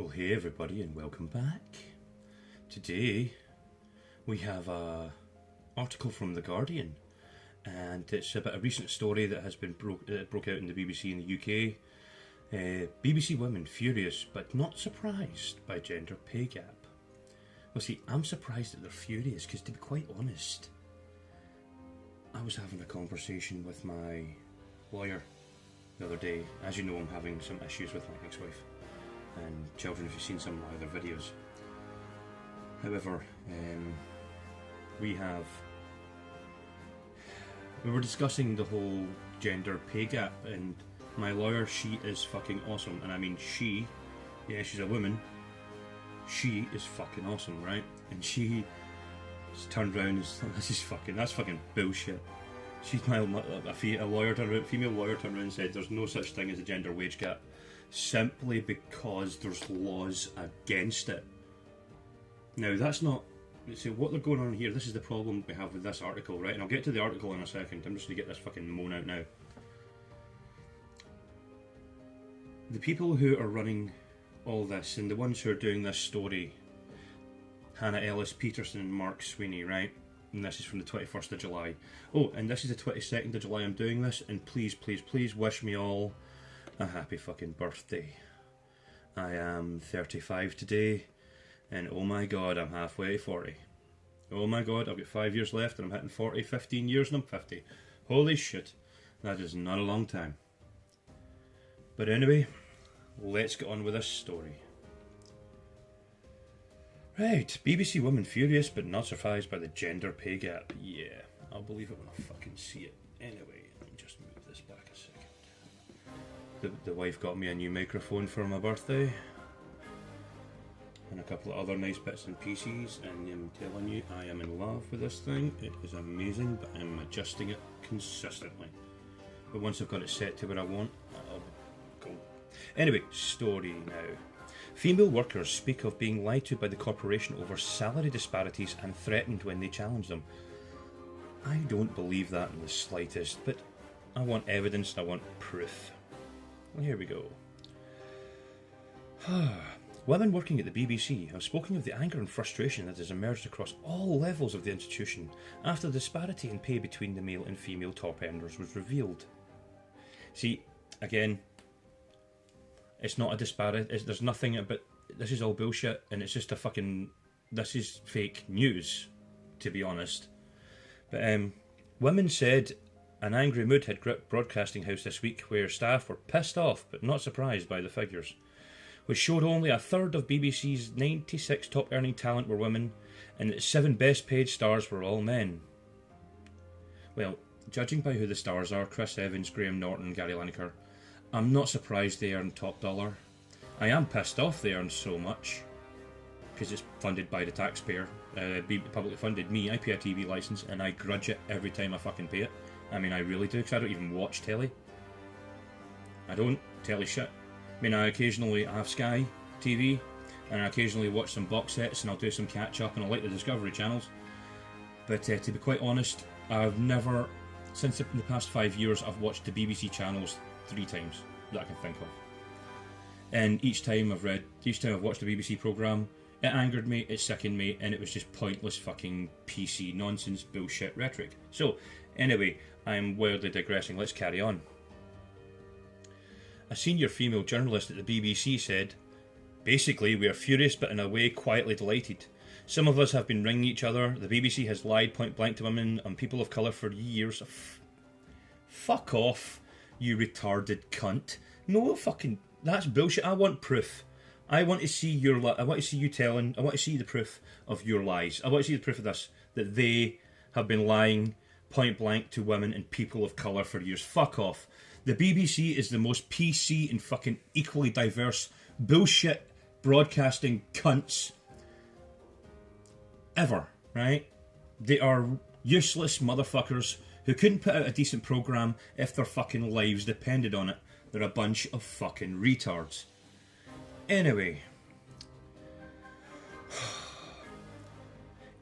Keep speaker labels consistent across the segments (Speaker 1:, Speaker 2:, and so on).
Speaker 1: Well, hey everybody, and welcome back. Today we have a article from The Guardian, and it's about a recent story that has been broke out in the BBC in the UK. BBC women furious but not surprised by gender pay gap. Well, see, I'm surprised that they're furious because, to be quite honest, I was having a conversation with my lawyer the other day. As you know, I'm having some issues with my ex-wife and children, if you've seen some of my other videos. However, we were discussing the whole gender pay gap, and my lawyer, she is fucking awesome. And I mean she, yeah, she's a woman, she is fucking awesome, right? And she turned around and said, that's fucking bullshit. She's a lawyer turned around, female lawyer turned around and said there's no such thing as a gender wage gap, simply because there's laws against it. Now that's not, see what they're going on here, this is the problem we have with this article, right? And I'll get to the article in a second, I'm just going to get this fucking moan out now. The people who are running all this, and the ones who are doing this story, Hannah Ellis Peterson and Mark Sweeney, right? And this is from the 21st of July. Oh, and this is the 22nd of July I'm doing this, and please, please, please wish me all a happy fucking birthday. I am 35 today, and oh my god, I'm halfway to 40. Oh my god, I've got 5 years left, and I'm hitting 40, 15 years, and I'm 50. Holy shit, that is not a long time. But anyway, let's get on with this story. Right, BBC women furious but not surprised by the gender pay gap. Yeah, I'll believe it when I fucking see it. Anyway, let me just move this back a second. The wife got me a new microphone for my birthday, and a couple of other nice bits and pieces, and I'm telling you, I am in love with this thing. It is amazing, but I'm adjusting it consistently. But once I've got it set to where I want, I'll go. Anyway, story now. Female workers speak of being lied to by the corporation over salary disparities and threatened when they challenge them. I don't believe that in the slightest, but I want evidence and I want proof. Well, here we go. Women working at the BBC have spoken of the anger and frustration that has emerged across all levels of the institution after the disparity in pay between the male and female top earners was revealed. See, again, it's not a disparity, there's nothing about, this is all bullshit, and it's just a fucking, this is fake news, to be honest. But women said an angry mood had gripped Broadcasting House this week, where staff were pissed off but not surprised by the figures, which showed only a third of BBC's 96 top earning talent were women, and its 7 best paid stars were all men. Well, judging by who the stars are, Chris Evans, Graham Norton, Gary Lineker, I'm not surprised they earn top dollar. I am pissed off they earn so much, because it's funded by the taxpayer. Publicly funded. Me, I pay a TV licence, and I grudge it every time I fucking pay it. I mean, I really do, because I don't even watch telly. I don't. Telly shit. I mean, I occasionally have Sky TV, and I occasionally watch some box sets, and I'll do some catch up, and I like the Discovery channels. But to be quite honest, I've never, since the past 5 years, I've watched the BBC channels 3 times that I can think of. And each time I've watched a BBC programme, it angered me, it sickened me, and it was just pointless fucking PC nonsense bullshit rhetoric. So, anyway, I'm wildly digressing, let's carry on. A senior female journalist at the BBC said, "Basically, we are furious but in a way quietly delighted. Some of us have been ringing each other. The BBC has lied point blank to women and people of colour for years." Fuck off, you retarded cunt. No fucking, that's bullshit. I want proof. I want to see your I want to see you telling, I want to see the proof of your lies. I want to see the proof of this, that they have been lying point blank to women and people of colour for years. Fuck off. The BBC is the most PC and fucking equally diverse bullshit broadcasting cunts ever, right? They are useless motherfuckers who couldn't put out a decent programme if their fucking lives depended on it. They're a bunch of fucking retards. Anyway.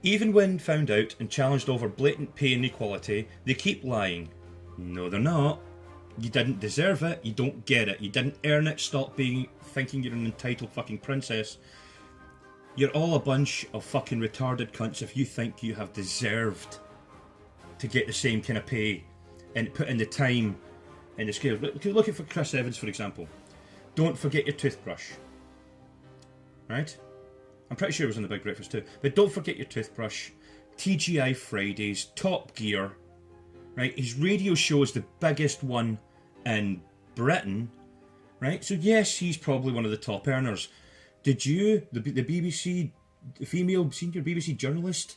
Speaker 1: Even when found out and challenged over blatant pay inequality, they keep lying. No, they're not. You didn't deserve it. You don't get it. You didn't earn it. Stop thinking you're an entitled fucking princess. You're all a bunch of fucking retarded cunts if you think you have deserved to get the same kind of pay and put in the time and the skills. Look at for Chris Evans, for example. Don't forget your toothbrush. Right? I'm pretty sure it was on the Big Breakfast too. But don't forget your toothbrush. TGI Fridays, Top Gear. Right? His radio show is the biggest one in Britain. Right? So yes, he's probably one of the top earners. Did you, the BBC, the female senior BBC journalist,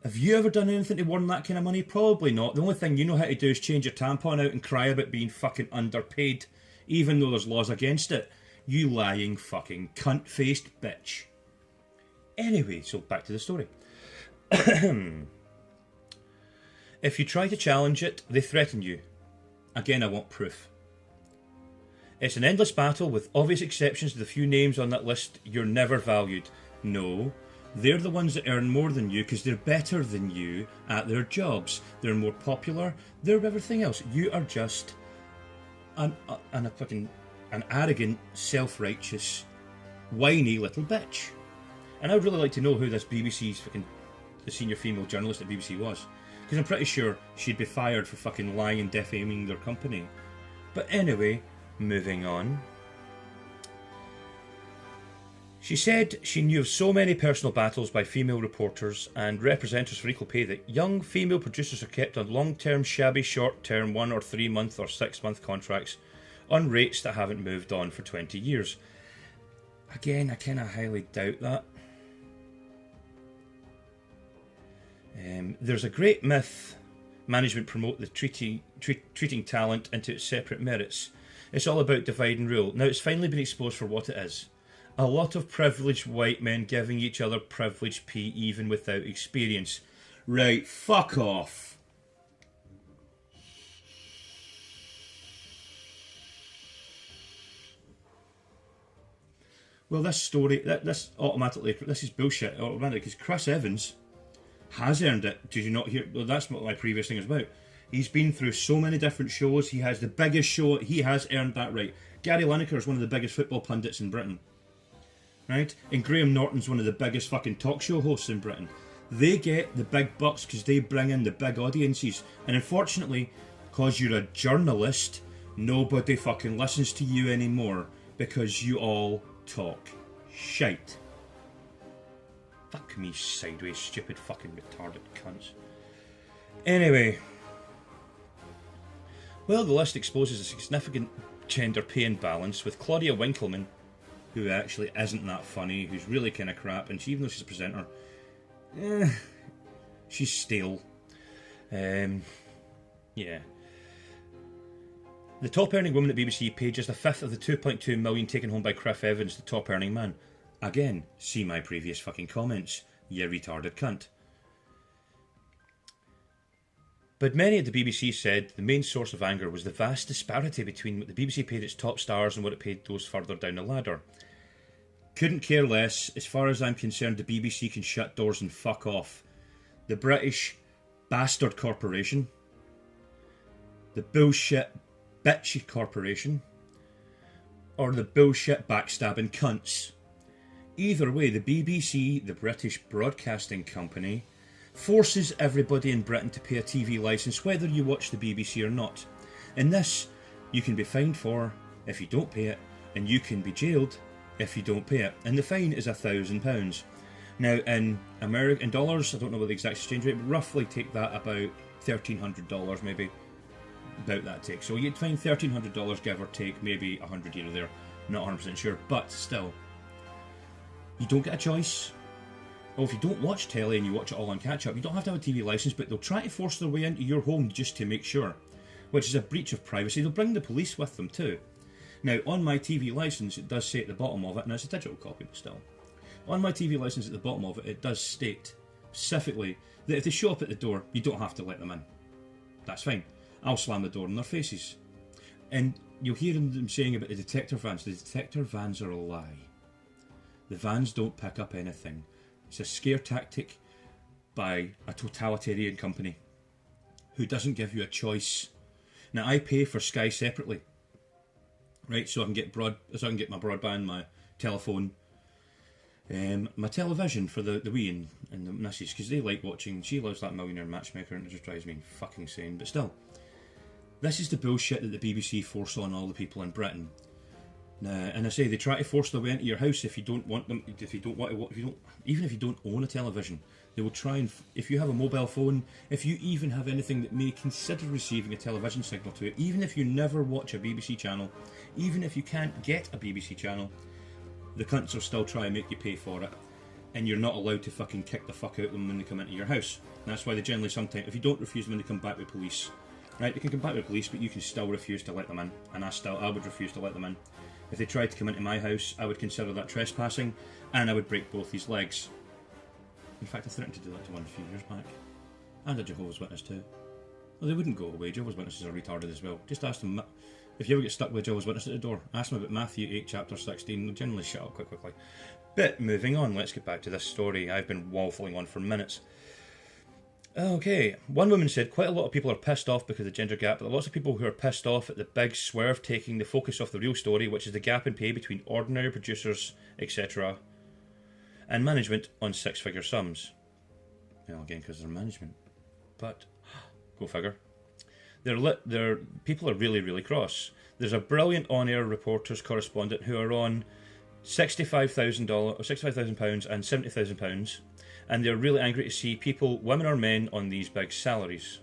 Speaker 1: have you ever done anything to earn that kind of money? Probably not. The only thing you know how to do is change your tampon out and cry about being fucking underpaid, even though there's laws against it. You lying fucking cunt-faced bitch. Anyway, so back to the story. If you try to challenge it, they threaten you. Again, I want proof. It's an endless battle with obvious exceptions to the few names on that list. You're never valued. No, they're the ones that earn more than you because they're better than you at their jobs. They're more popular. They're everything else. You are just an arrogant, self-righteous, whiny little bitch. And I would really like to know who this BBC's fucking the senior female journalist at BBC was, because I'm pretty sure she'd be fired for fucking lying and defaming their company. But anyway, moving on. She said she knew of so many personal battles by female reporters and representatives for equal pay that young female producers are kept on long-term, shabby, short-term 1 or 3 month or 6 month contracts on rates that haven't moved on for 20 years. Again, I kind of highly doubt that. There's a great myth management promote the treating talent into its separate merits. It's all about divide and rule. Now it's finally been exposed for what it is. A lot of privileged white men giving each other privileged pay even without experience. Right, fuck off. Well, this story, this is bullshit automatically, because Chris Evans has earned it. Did you not hear? Well, that's what my previous thing is about. He's been through so many different shows. He has the biggest show. He has earned that right. Gary Lineker is one of the biggest football pundits in Britain. Right? And Graham Norton's one of the biggest fucking talk show hosts in Britain. They get the big bucks because they bring in the big audiences. And unfortunately, because you're a journalist, nobody fucking listens to you anymore because you all talk shite. Fuck me sideways, stupid fucking retarded cunts. Anyway. Well, the list exposes a significant gender pay imbalance with Claudia Winkleman, who actually isn't that funny, who's really kind of crap, and even though she's a presenter, she's stale. Yeah. The top earning woman at BBC paid just a fifth of the 2.2 million taken home by Chris Evans, the top earning man. Again, see my previous fucking comments, you retarded cunt. But many at the BBC said the main source of anger was the vast disparity between what the BBC paid its top stars and what it paid those further down the ladder. Couldn't care less. As far as I'm concerned, the BBC can shut doors and fuck off. The British bastard corporation, the bullshit bitchy corporation, or the bullshit backstabbing cunts. Either way, the BBC, the British Broadcasting Company, forces everybody in Britain to pay a TV licence whether you watch the BBC or not. And this you can be fined for if you don't pay it, and you can be jailed if you don't pay it. And the fine is £1,000. Now in American dollars, I don't know what the exact exchange rate, but roughly take that about $1,300 maybe. About that take. So you'd find $1,300 give or take, maybe 100 here or there. Not 100% sure, but still. You don't get a choice. Or if you don't watch telly and you watch it all on catch-up, you don't have to have a TV licence, but they'll try to force their way into your home just to make sure, which is a breach of privacy. They'll bring the police with them too. Now, on my TV licence, it does say at the bottom of it, and it's a digital copy, but still. On my TV licence at the bottom of it, it does state specifically that if they show up at the door, you don't have to let them in. That's fine. I'll slam the door in their faces. And you'll hear them saying about the detector vans. The detector vans are a lie. The vans don't pick up anything. It's a scare tactic by a totalitarian company who doesn't give you a choice. Now I pay for Sky separately, right? So I can get my broadband, my telephone, my television for the Wii and the missus, because they like watching. She loves that Millionaire Matchmaker, and it just drives me fucking insane. But still, this is the bullshit that the BBC force on all the people in Britain. And I say they try to force their way into your house if you don't want them. Even if you don't own a television, they will try and. If you have a mobile phone, if you even have anything that may consider receiving a television signal to it, even if you never watch a BBC channel, even if you can't get a BBC channel, the cunts will still try and make you pay for it, and you're not allowed to fucking kick the fuck out of them when they come into your house. And that's why they generally sometimes, if you don't refuse them when they come back with police, right? They can come back with police, but you can still refuse to let them in, and I would refuse to let them in. If they tried to come into my house, I would consider that trespassing, and I would break both his legs. In fact, I threatened to do that to one a few years back. And a Jehovah's Witness too. Well, they wouldn't go away. Jehovah's Witnesses are retarded as well. Just ask them, if you ever get stuck with a Jehovah's Witness at the door, ask them about Matthew 8 chapter 16, they'll generally shut up quite quickly. But moving on, let's get back to this story. I've been waffling on for minutes. Okay, one woman said quite a lot of people are pissed off because of the gender gap, but there are lots of people who are pissed off at the big swerve taking the focus off the real story, which is the gap in pay between ordinary producers, etc., and management on six-figure sums. Well, again, because they're management. But, go figure. People are really, really cross. There's a brilliant on-air reporters correspondent who are on £65,000 or £65,000 and £70,000, and they're really angry to see people, women or men, on these big salaries.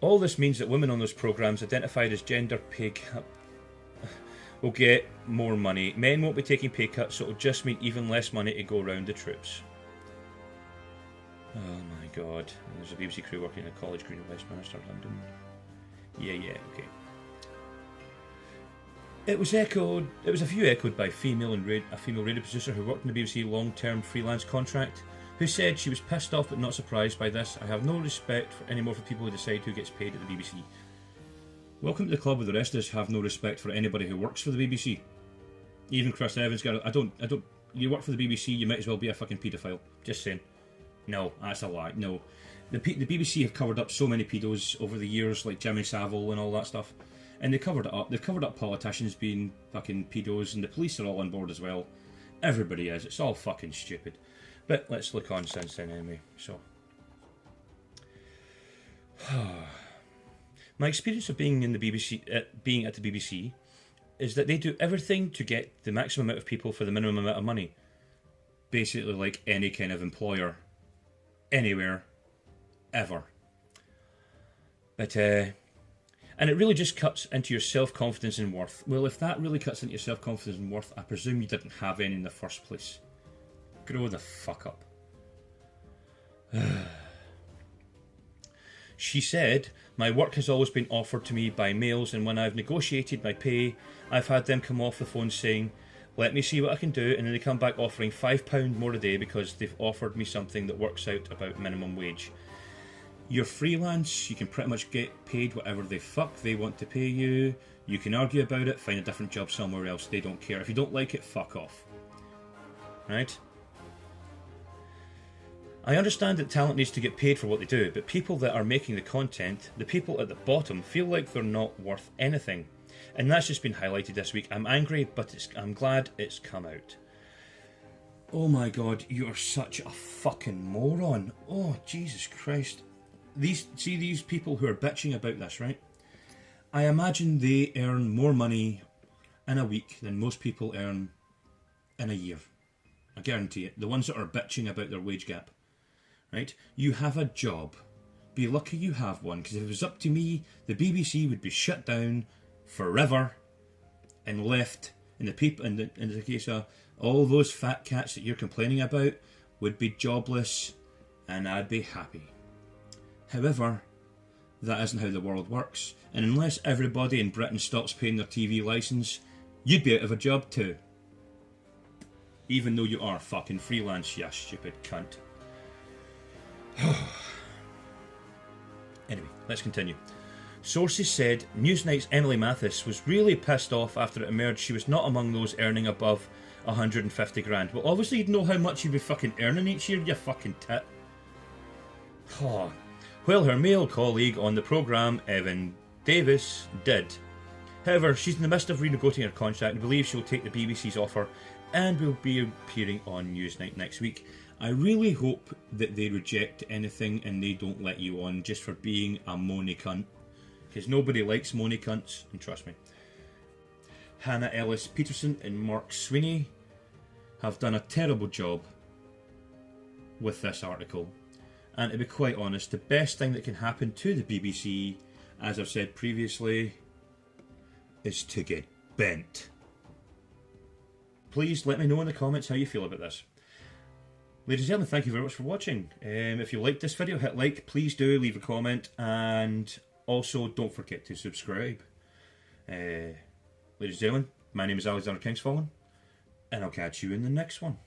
Speaker 1: All this means that women on those programmes identified as gender pay gap will get more money. Men won't be taking pay cuts, so it'll just mean even less money to go around the troops. Oh my god. There's a BBC crew working in a college green in Westminster, London. Yeah, okay. It was a few echoed by a female radio producer who worked in the BBC long-term freelance contract, who said she was pissed off but not surprised by this. I have no respect anymore for people who decide who gets paid at the BBC. Welcome to the club where the rest of us have no respect for anybody who works for the BBC. Even Chris Evans, I don't. You work for the BBC, you might as well be a fucking paedophile. Just saying. No, that's a lie. No, the BBC have covered up so many pedos over the years, like Jimmy Savile and all that stuff. And they covered it up. They've covered up politicians being fucking pedos, and the police are all on board as well. Everybody is. It's all fucking stupid. But let's look on since then anyway. So, my experience of being in the BBC, being at the BBC, is that they do everything to get the maximum amount of people for the minimum amount of money. Basically, like any kind of employer, anywhere, ever. But and it really just cuts into your self-confidence and worth. Well, if that really cuts into your self-confidence and worth, I presume you didn't have any in the first place. Grow the fuck up. She said, my work has always been offered to me by males, and when I've negotiated my pay, I've had them come off the phone saying, let me see what I can do, and then they come back offering £5 more a day because they've offered me something that works out about minimum wage. You're freelance, you can pretty much get paid whatever the fuck they want to pay you. You can argue about it, find a different job somewhere else, they don't care. If you don't like it, fuck off. Right? I understand that talent needs to get paid for what they do, but people that are making the content, the people at the bottom, feel like they're not worth anything. And that's just been highlighted this week. I'm angry, but I'm glad it's come out. Oh my god, you're such a fucking moron. Oh, Jesus Christ. These people who are bitching about this, right? I imagine they earn more money in a week than most people earn in a year. I guarantee it. The ones that are bitching about their wage gap, right? You have a job. Be lucky you have one, because if it was up to me, the BBC would be shut down forever and left. And the people, in the case of all those fat cats that you're complaining about, would be jobless, and I'd be happy. However, that isn't how the world works, and unless everybody in Britain stops paying their TV licence, you'd be out of a job too. Even though you are fucking freelance, you stupid cunt. Anyway, let's continue. Sources said Newsnight's Emily Mathis was really pissed off after it emerged she was not among those earning above 150 grand. Well, obviously you'd know how much you'd be fucking earning each year, you fucking tit. while her male colleague on the programme, Evan Davis, did. However, she's in the midst of renegotiating her contract and believes she'll take the BBC's offer and will be appearing on Newsnight next week. I really hope that they reject anything and they don't let you on just for being a moany cunt. Because nobody likes moany cunts, and trust me. Hannah Ellis Peterson and Mark Sweeney have done a terrible job with this article. And to be quite honest, the best thing that can happen to the BBC, as I've said previously, is to get bent. Please let me know in the comments how you feel about this. Ladies and gentlemen, thank you very much for watching. If you liked this video, hit like, please do, leave a comment, and also don't forget to subscribe. Ladies and gentlemen, my name is Alexander Kingsfallen, and I'll catch you in the next one.